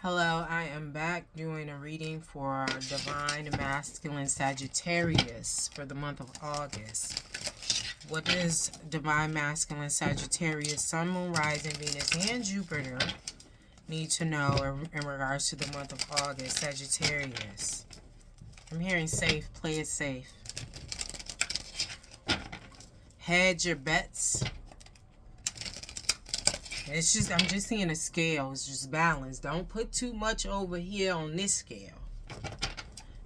Hello, I am back doing a reading for Divine Masculine Sagittarius for the month of August. What does Divine Masculine Sagittarius, Sun, Moon, Rising, Venus, and Jupiter need to know in regards to the month of August? Sagittarius. I'm hearing safe. Play it safe. Hedge your bets. I'm just seeing a scale. It's just balanced. Don't put too much over here on this scale.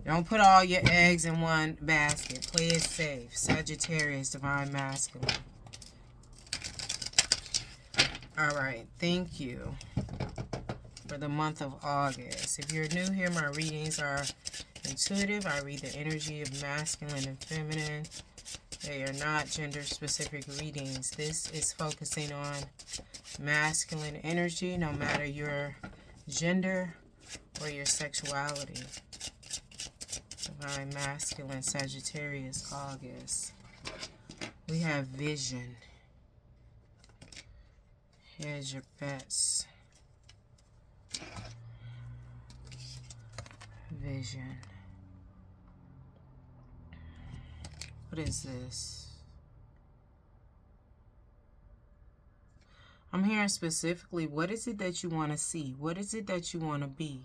Don't put all your eggs in one basket. Play it safe. Sagittarius, Divine Masculine. Alright, thank you for the month of August. If you're new here, my readings are intuitive. I read the energy of masculine and feminine. They are not gender-specific readings. This is focusing on masculine energy, no matter your gender or your sexuality. Divine Masculine Sagittarius, August. We have vision. Here's your bets. Vision. What is this? I'm hearing specifically, what is it that you want to see? What is it that you want to be?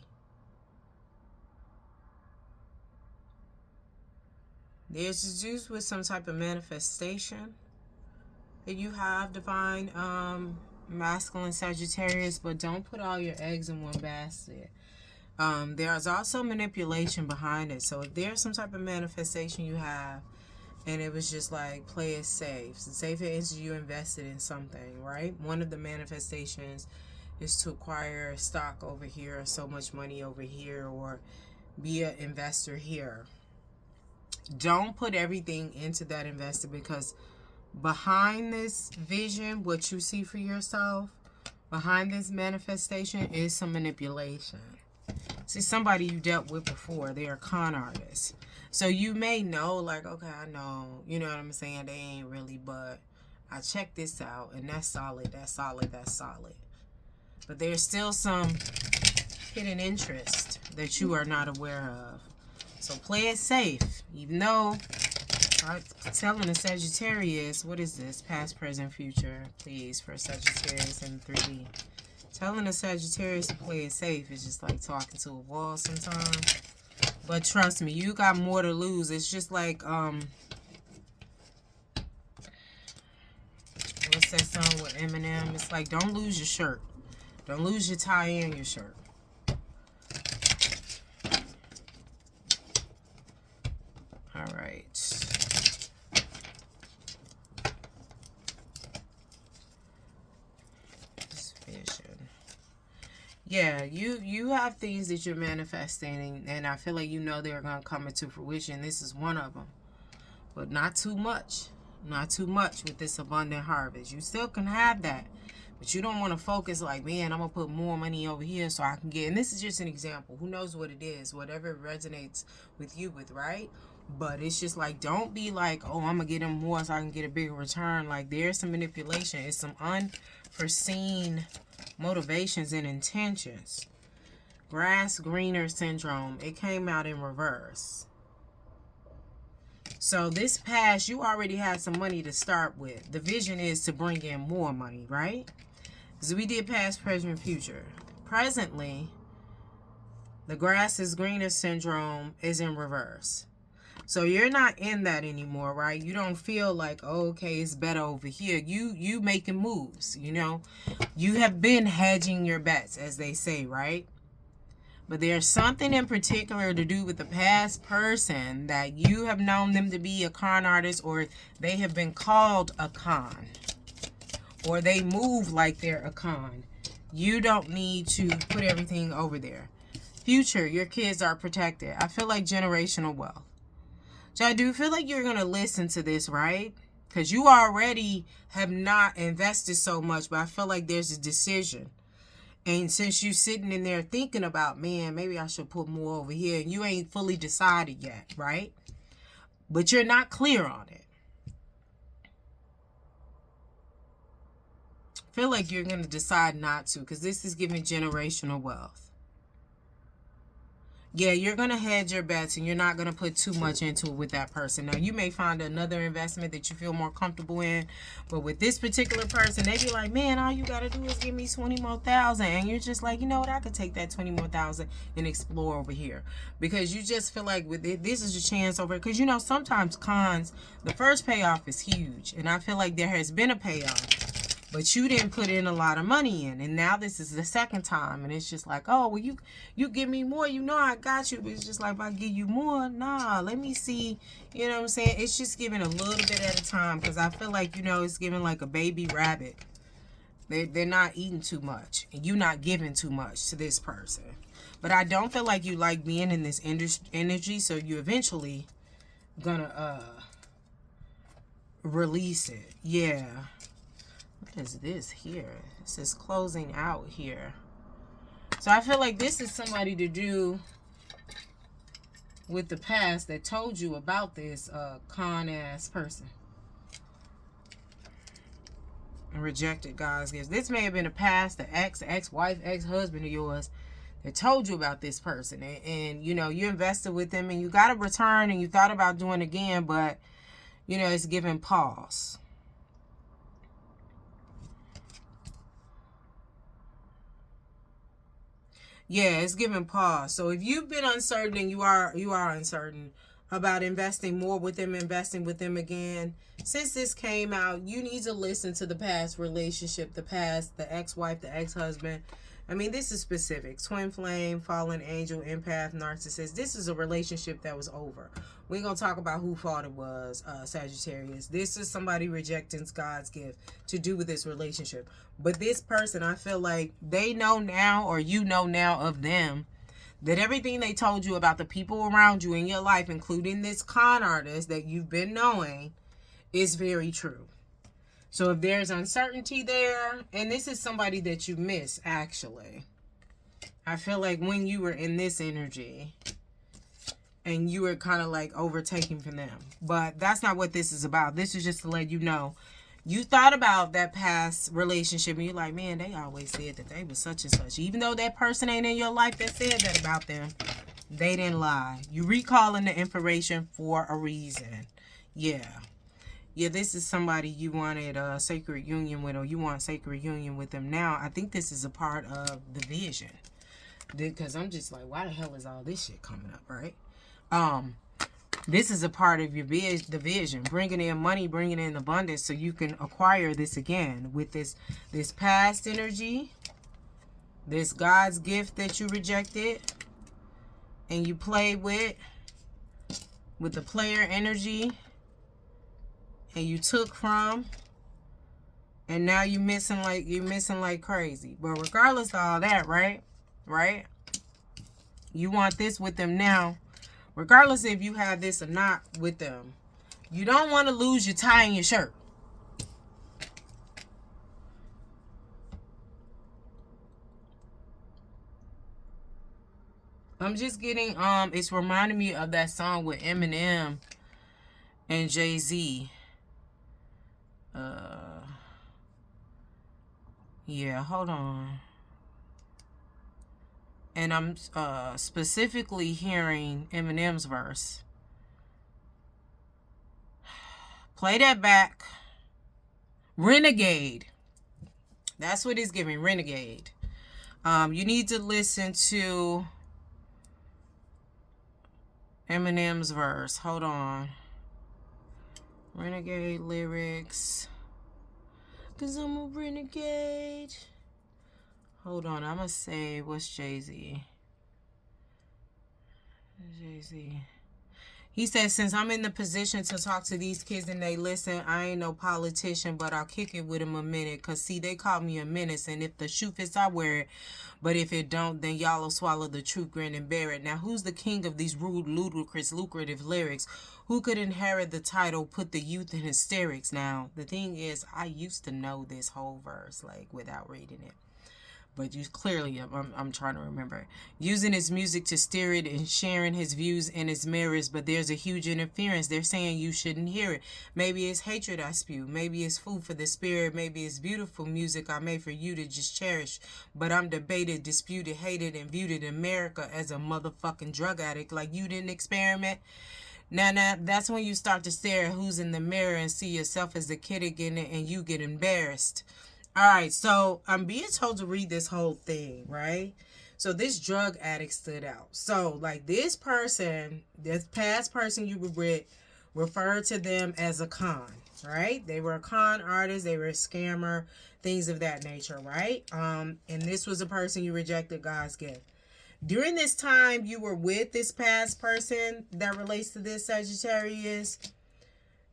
There's to do with some type of manifestation that you have, Divine Masculine Sagittarius, but don't put all your eggs in one basket. There's also manipulation behind it. So if there's some type of manifestation you have, and it was just like, play it safe. So say for instance you invested in something, right? One of the manifestations is to acquire stock over here, or so much money over here, or be an investor here. Don't put everything into that investor, because behind this vision, what you see for yourself, behind this manifestation is some manipulation. See, somebody you dealt with before, they are con artists. So you may know, like, okay, I know, you know what I'm saying, they ain't really, but I checked this out, and that's solid, that's solid, that's solid. But there's still some hidden interest that you are not aware of. So play it safe. Even though I'm telling the Sagittarius, what is this? Past, present, future, please, for Sagittarius in 3D. Telling the Sagittarius to play it safe is just like talking to a wall sometimes. But trust me, you got more to lose. It's just like, what's that song with Eminem? It's like, don't lose your shirt. Don't lose your tie and your shirt. All right. This vision. Yeah, you have things that you're manifesting, and I feel like you know they're going to come into fruition. This is one of them. But not too much. Not too much with this abundant harvest. You still can have that. But you don't want to focus like, man, I'm going to put more money over here so I can get... And this is just an example. Who knows what it is? Whatever resonates with you with, right? But it's just like, don't be like, oh, I'm going to get them more so I can get a bigger return. Like, there's some manipulation. It's some unforeseen motivations and intentions. Grass greener syndrome. It came out in reverse. So this past, you already had some money to start with. The vision is to bring in more money, right? So we did past, present, future. Presently, the grass is greener syndrome is in reverse. So you're not in that anymore, right? You don't feel like, oh, okay, it's better over here. You making moves, you know. You have been hedging your bets, as they say, right? But there's something in particular to do with the past person that you have known them to be a con artist, or they have been called a con, or they move like they're a con. You don't need to put everything over there. Future, your kids are protected. I feel like generational wealth. So I do feel like you're going to listen to this, right? Because you already have not invested so much, but I feel like there's a decision. And since you're sitting in there thinking about, man, maybe I should put more over here, and you ain't fully decided yet, right? But you're not clear on it. I feel like you're going to decide not to, because this is giving generational wealth. Yeah, you're going to hedge your bets and you're not going to put too much into it with that person. Now, you may find another investment that you feel more comfortable in, but with this particular person, they be like, man, all you got to do is give me 20 more thousand. And you're just like, you know what, I could take that 20 more thousand and explore over here. Because you just feel like with it, this is a chance over. Because, you know, sometimes cons, the first payoff is huge. And I feel like there has been a payoff, but you didn't put in a lot of money in, and now this is the second time, and it's just like, oh, well, you give me more, you know I got you, but it's just like, if I give you more, nah, let me see, you know what I'm saying? It's just giving a little bit at a time, because I feel like, you know, it's giving like a baby rabbit. They're not eating too much, and you're not giving too much to this person. But I don't feel like you like being in this energy, so you eventually gonna release it. Yeah. What is this here? This is closing out here. So I feel like this is somebody to do with the past that told you about this con ass person and rejected God's gifts. This may have been a past, the ex-wife, ex-husband of yours that told you about this person, and you know, you invested with them and you got a return and you thought about doing it again, but you know, it's giving pause. Yeah, it's giving pause. So if you've been uncertain, and you are uncertain about investing more with them, investing with them again, since this came out, you need to listen to the past relationship, the past, the ex-wife, the ex-husband. I mean, this is specific. Twin flame, fallen angel, empath, narcissist. This is a relationship that was over. We ain't going to talk about who fault it was, Sagittarius. This is somebody rejecting God's gift to do with this relationship. But this person, I feel like they know now, or you know now of them, that everything they told you about the people around you in your life, including this con artist that you've been knowing, is very true. So if there's uncertainty there, and this is somebody that you miss, actually. I feel like when you were in this energy, and you were kind of like overtaking from them. But that's not what this is about. This is just to let you know. You thought about that past relationship, and you're like, man, they always said that they was such and such. Even though that person ain't in your life that said that about them, they didn't lie. You recalling the information for a reason. Yeah. Yeah, this is somebody you wanted a sacred union with, or you want sacred union with them now. I think this is a part of the vision. Because I'm just like, why the hell is all this shit coming up, right? This is a part of your the vision, bringing in money, bringing in abundance, so you can acquire this again with this past energy, this God's gift that you rejected and you played with the player energy, and you took from, and now you're missing like crazy. But regardless of all that, right? You want this with them now. Regardless if you have this or not with them, you don't want to lose your tie and your shirt. I'm just getting, it's reminding me of that song with Eminem and Jay-Z. Yeah, hold on. And I'm specifically hearing Eminem's verse. Play that back. Renegade. That's what he's giving, Renegade. You need to listen to Eminem's verse. Hold on. Renegade lyrics. 'Cause I'm a renegade. Hold on, I'm going to say, what's Jay-Z? Jay-Z. He says, since I'm in the position to talk to these kids and they listen, I ain't no politician, but I'll kick it with them a minute. Because, see, they call me a menace, and if the shoe fits, I wear it. But if it don't, then y'all will swallow the truth, grin, and bear it. Now, who's the king of these rude, ludicrous, lucrative lyrics? Who could inherit the title, put the youth in hysterics? Now, the thing is, I used to know this whole verse, like, without reading it. but you clearly, I'm trying to remember. Using his music to steer it and sharing his views in his mirrors, but there's a huge interference. They're saying you shouldn't hear it. Maybe it's hatred I spew. Maybe it's food for the spirit. Maybe it's beautiful music I made for you to just cherish. But I'm debated, disputed, hated, and viewed in America as a motherfucking drug addict. Like you didn't experiment. Now, that's when you start to stare at who's in the mirror and see yourself as the kid again, and you get embarrassed. All right, so I'm being told to read this whole thing, right? So this drug addict stood out. So like this person, this past person you were with, referred to them as a con, right? They were a con artist, they were a scammer, things of that nature, right? And this was a person you rejected God's gift. During this time you were with this past person that relates to this Sagittarius,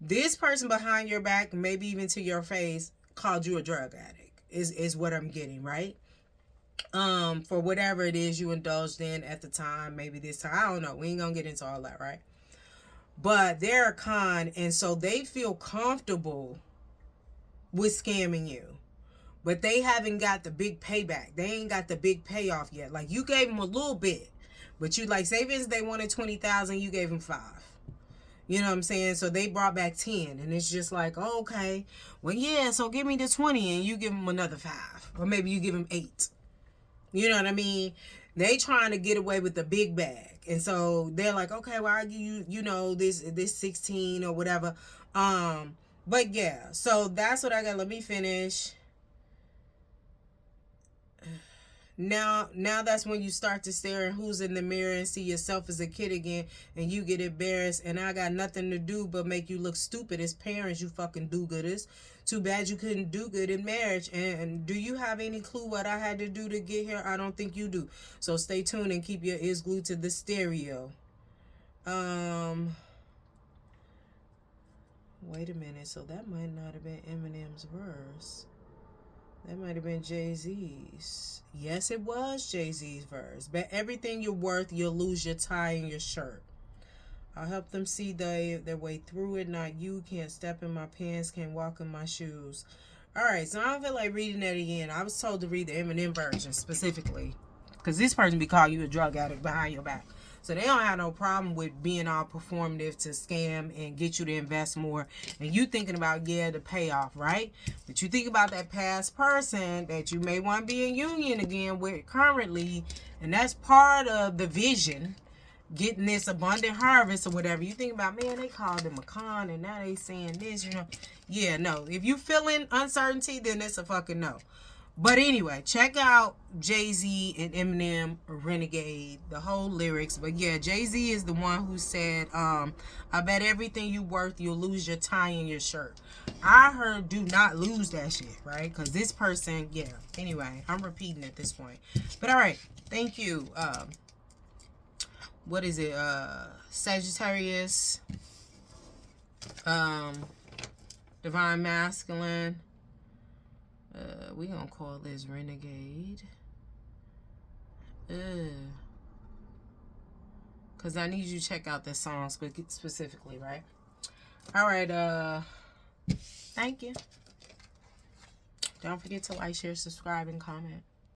this person behind your back, maybe even to your face, called you a drug addict, is what I'm getting, right? For whatever it is you indulged in at the time, maybe this time, I don't know. We ain't gonna get into all that, right? But they're a con, and so they feel comfortable with scamming you. But they haven't got the big payback. They ain't got the big payoff yet. Like you gave them a little bit, but you like, say they wanted 20,000, you gave them 5. You know what I'm saying? So they brought back 10, and it's just like, oh, okay, well, yeah, so give me the 20 and you give them another 5, or maybe you give them 8. You know what I mean? They trying to get away with the big bag. And so they're like, okay, well, I'll give you, you know, this 16 or whatever. But yeah, so that's what I got. Let me finish. Now that's when you start to stare at who's in the mirror and see yourself as a kid again, and you get embarrassed, and I got nothing to do but make you look stupid as parents, you fucking do-gooders. Too bad you couldn't do good in marriage. And do you have any clue what I had to do to get here? I don't think you do. So stay tuned and keep your ears glued to the stereo. Wait a minute. So that might not have been Eminem's verse. That might have been Jay-Z's. Yes, it was Jay-Z's verse. Bet everything you're worth, you'll lose your tie and your shirt. I'll help them see their way through it. Not you. Can't step in my pants. Can't walk in my shoes. Alright, so I don't feel like reading that again. I was told to read the Eminem version specifically. Because this person be calling you a drug addict behind your back. So they don't have no problem with being all performative to scam and get you to invest more. And you thinking about, yeah, the payoff, right? But you think about that past person that you may want to be in union again with currently. And that's part of the vision. Getting this abundant harvest or whatever. You think about, man, they called them a con and now they saying this, you know. Yeah, no. If you feeling uncertainty, then it's a fucking no. But anyway, check out Jay-Z and Eminem, Renegade, the whole lyrics. But yeah, Jay-Z is the one who said, I bet everything you worth, you'll lose your tie and your shirt. I heard do not lose that shit, right? Because this person, yeah. Anyway, I'm repeating at this point. But all right, thank you. What is it? Sagittarius, Divine Masculine. We gonna call this Renegade. Cause I need you to check out this song specifically, right? All right. Thank you. Don't forget to like, share, subscribe, and comment.